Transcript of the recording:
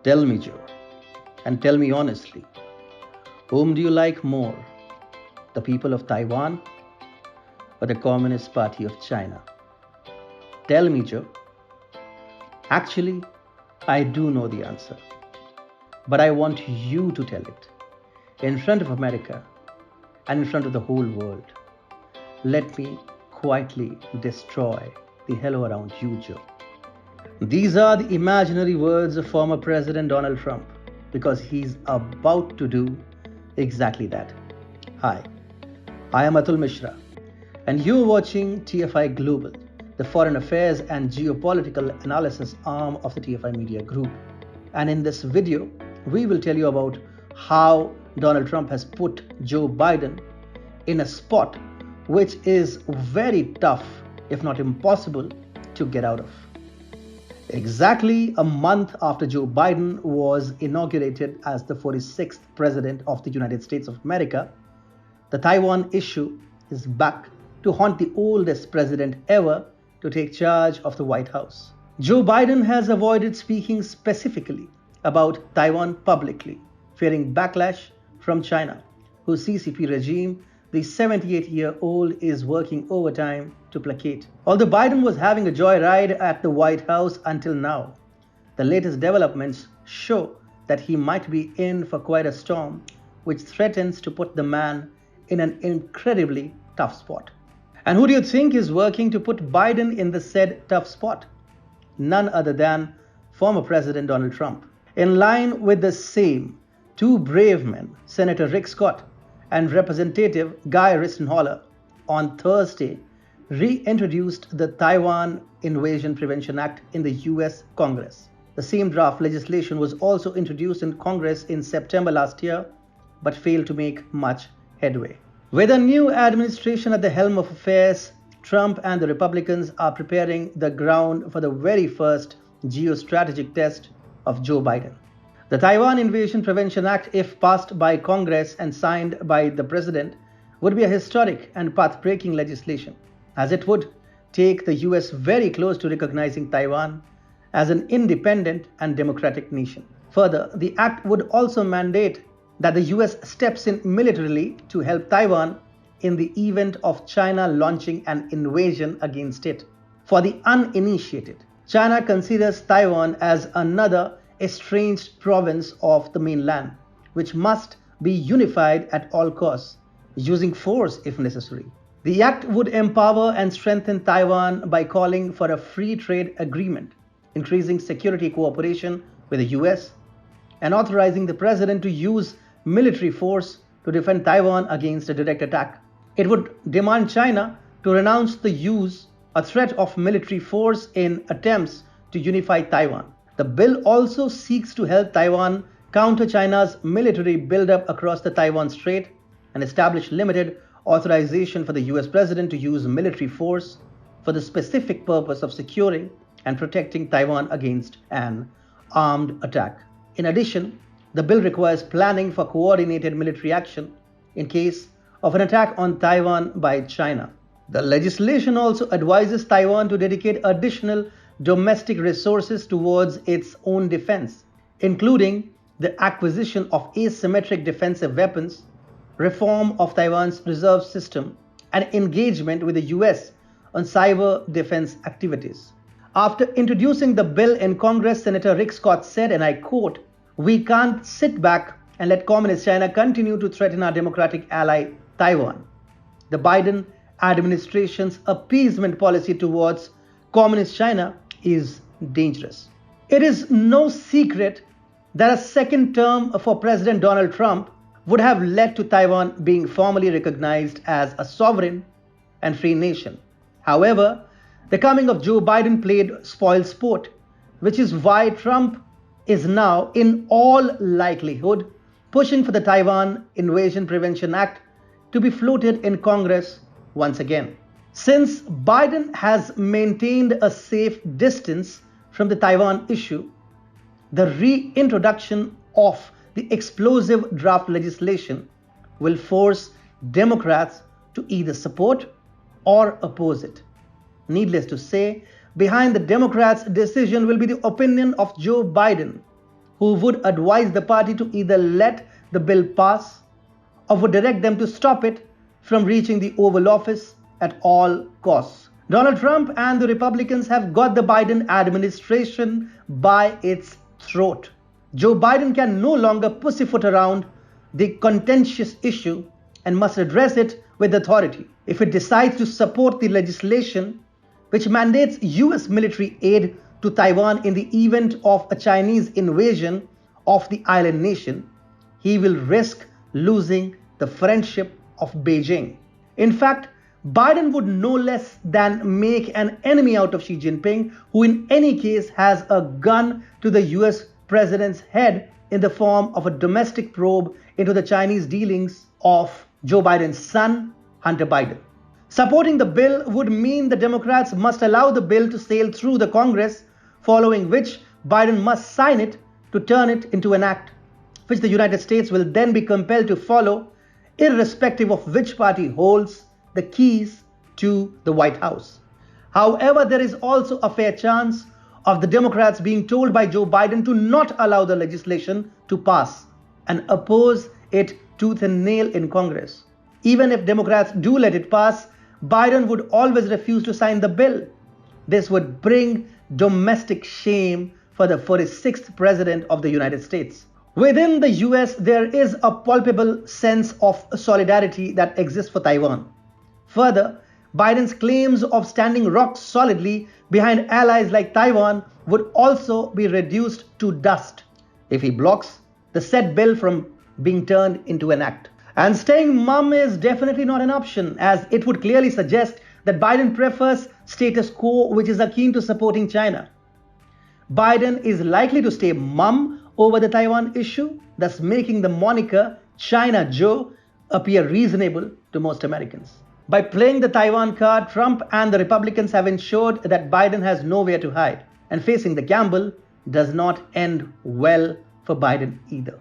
Tell me, Joe, and tell me honestly, whom do you like more, the people of Taiwan or the Communist Party of China? Tell me, Joe. Actually, I do know the answer, but I want you to tell it in front of America and in front of the whole world. Let me quietly destroy the hell around you, Joe. These are the imaginary words of former President Donald Trump because he's about to do exactly that. Hi, I am Atul Mishra, and you're watching TFI Global, the foreign affairs and geopolitical analysis arm of the TFI Media Group. And in this video, we will tell you about how Donald Trump has put Joe Biden in a spot which is very tough, if not impossible, to get out of. Exactly a month after Joe Biden was inaugurated as the 46th President of the United States of America, the Taiwan issue is back to haunt the oldest president ever to take charge of the White House. Joe Biden has avoided speaking specifically about Taiwan publicly, fearing backlash from China, whose CCP regime the 78-year-old is working overtime to placate. Although Biden was having a joyride at the White House until now, the latest developments show that he might be in for quite a storm, which threatens to put the man in an incredibly tough spot. And who do you think is working to put Biden in the said tough spot? None other than former President Donald Trump. In line with the same, two brave men, Senator Rick Scott and Representative Guy Ristenholler, on Thursday reintroduced the Taiwan Invasion Prevention Act in the US Congress. The same draft legislation was also introduced in Congress in September last year, but failed to make much headway. With a new administration at the helm of affairs, Trump and the Republicans are preparing the ground for the very first geostrategic test of Joe Biden. The Taiwan Invasion Prevention Act, if passed by Congress and signed by the President, would be a historic and path-breaking legislation, as it would take the US very close to recognizing Taiwan as an independent and democratic nation. Further, the act would also mandate that the US steps in militarily to help Taiwan in the event of China launching an invasion against it. For the uninitiated, China considers Taiwan as another estranged province of the mainland, which must be unified at all costs, using force if necessary. The act would empower and strengthen Taiwan by calling for a free trade agreement, increasing security cooperation with the US, and authorizing the president to use military force to defend Taiwan against a direct attack. It would demand China to renounce the use or threat of military force in attempts to unify Taiwan. The bill also seeks to help Taiwan counter China's military buildup across the Taiwan Strait and establish limited authorization for the US president to use military force for the specific purpose of securing and protecting Taiwan against an armed attack. In addition, the bill requires planning for coordinated military action in case of an attack on Taiwan by China. The legislation also advises Taiwan to dedicate additional domestic resources towards its own defense, including the acquisition of asymmetric defensive weapons, reform of Taiwan's reserve system, and engagement with the US on cyber defense activities. After introducing the bill in Congress, Senator Rick Scott said, and I quote, "We can't sit back and let Communist China continue to threaten our democratic ally, Taiwan." The Biden administration's appeasement policy towards Communist China is dangerous. It is no secret that a second term for President Donald Trump would have led to Taiwan being formally recognized as a sovereign and free nation. However, the coming of Joe Biden played spoilsport, which is why Trump is now, in all likelihood, pushing for the Taiwan Invasion Prevention Act to be floated in Congress once again. Since Biden has maintained a safe distance from the Taiwan issue, the reintroduction of the explosive draft legislation will force Democrats to either support or oppose it. Needless to say, behind the Democrats' decision will be the opinion of Joe Biden, who would advise the party to either let the bill pass or would direct them to stop it from reaching the Oval Office at all costs. Donald Trump and the Republicans have got the Biden administration by its throat. Joe Biden can no longer pussyfoot around the contentious issue and must address it with authority. If it decides to support the legislation which mandates US military aid to Taiwan in the event of a Chinese invasion of the island nation, he will risk losing the friendship of Beijing. In fact, Biden would no less than make an enemy out of Xi Jinping, who in any case has a gun to the US president's head in the form of a domestic probe into the Chinese dealings of Joe Biden's son, Hunter Biden. Supporting the bill would mean the Democrats must allow the bill to sail through the Congress, following which Biden must sign it to turn it into an act, which the United States will then be compelled to follow, irrespective of which party holds the keys to the White House. However, there is also a fair chance of the Democrats being told by Joe Biden to not allow the legislation to pass and oppose it tooth and nail in Congress. Even if Democrats do let it pass, Biden would always refuse to sign the bill. This would bring domestic shame for the 46th president of the United States. Within the US, there is a palpable sense of solidarity that exists for Taiwan. Further, Biden's claims of standing rock solidly behind allies like Taiwan would also be reduced to dust if he blocks the said bill from being turned into an act. And staying mum is definitely not an option, as it would clearly suggest that Biden prefers status quo, which is akin to supporting China. Biden is likely to stay mum over the Taiwan issue, thus making the moniker China Joe appear reasonable to most Americans. By playing the Taiwan card, Trump and the Republicans have ensured that Biden has nowhere to hide, and facing the gamble does not end well for Biden either.